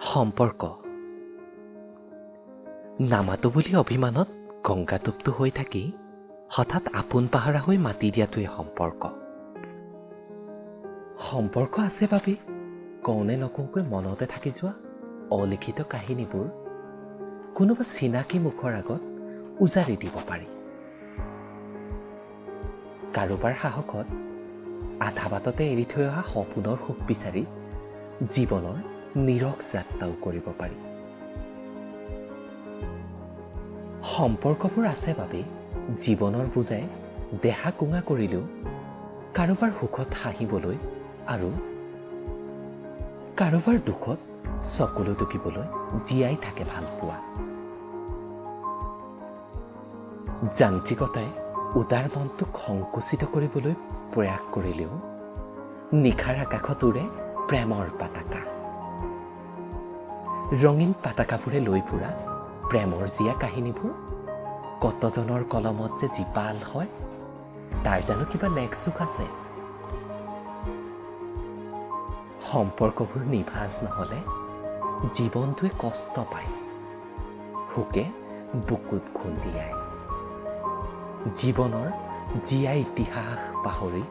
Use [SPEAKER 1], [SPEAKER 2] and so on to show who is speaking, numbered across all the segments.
[SPEAKER 1] সম্পৰ্ক নামাতো বুলি অভিমানত গংগাটোপটো হৈ থাকি হঠাৎ আপোন পাহৰা হৈ মাতি দিয়াটোৱে সম্পৰ্ক আছে বাবে কওনে নকওঁকৈ মনতে থাকি যোৱা অলিখিত কাহিনীবোৰ কোনোবা চিনাকি মুখৰ আগত উজাৰি দিব পাৰি। কাৰোবাৰ সাহসত আধা বাটতে এৰি থৈ অহা সপোনৰ সুখ বিচাৰি জীৱনৰ নিৰখ যাত্ৰাও কৰিব পাৰি। সম্পৰ্কবোৰ আছে বাবে জীৱনৰ বুজাই দেহা কুঙা কৰিলেও কাৰোবাৰ সুখত হাঁহিবলৈ আৰু কাৰোবাৰ দুখত চকুলো টুকিবলৈ জীয়াই থাকে ভাল পোৱা। যান্ত্ৰিকতাই উদাৰ মনটোক সংকুচিত কৰিবলৈ প্ৰয়াস কৰিলেও নিশাৰ আকাশত উৰে প্ৰেমৰ পতাকা। ৰঙীন পতাকাবোৰে লৈ ফুৰা প্ৰেমৰ জীয়া কাহিনীবোৰ কতজনৰ কলমত যে জীপাল হয় তাৰ জানো কিবা লেখযোখ আছে? সম্পৰ্কবোৰ নিভাঁজ নহলে জীৱনটোৱে কষ্ট পায়, সুকে বুকুত খুন্দিয়ায়। জীৱনৰ জীয়া ইতিহাস পাহৰি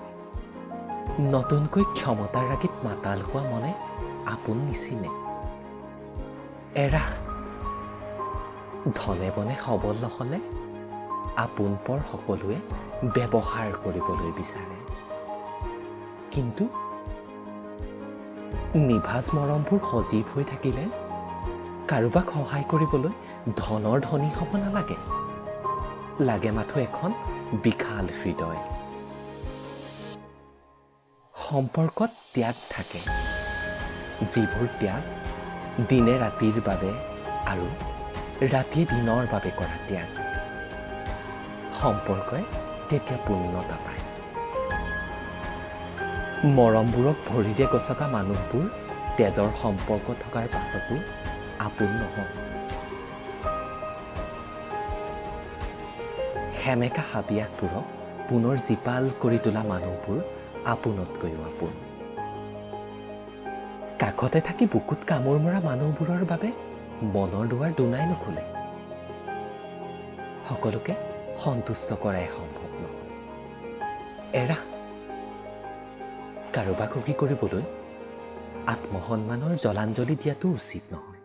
[SPEAKER 1] নতুনকৈ ক্ষমতাৰ ৰাগীত মাতাল হোৱা মনে আপোন নিচিনে। এৰা ধনে বনে সবল নহলে আপোন পৰ সকলোৱে ব্যৱহাৰ কৰিবলৈ বিচাৰে, কিন্তু নিভাঁজ মৰমবোৰ সজীৱ হৈ থাকিলে কাৰোবাক সহায় কৰিবলৈ ধনৰ ধনী হ'ব নালাগে, লাগে মাথো এখন বিশাল হৃদয়। সম্পৰ্কত ত্যাগ থাকে, যিবোৰ ত্যাগ দিনে ৰাতিৰ বাবে আৰু ৰাতিয়ে দিনৰ বাবে কৰা ত্যাগ। সম্পৰ্কই তেতিয়া পূৰ্ণতা পায়। মৰমবোৰক ভৰিৰে গছকা মানুহবোৰ তেজৰ সম্পৰ্ক থকাৰ পাছতো আপোন নহয়। সেমেকা হাবিয়াসবোৰক পুনৰ জীপাল কৰি তোলা মানুহবোৰ আপোনতকৈও আপোন। কাষতে থাকি বুকুত কামোৰ মৰা মানুহবোৰৰ বাবে মনৰ দুৱাৰ দুনাই নুখুলে। সকলোকে সন্তুষ্ট কৰাই সম্ভৱ নহয়। এৰা কাৰোবাক সুখী কৰিবলৈ আত্মসন্মানৰ জলাঞ্জলি দিয়াটো উচিত নহয়।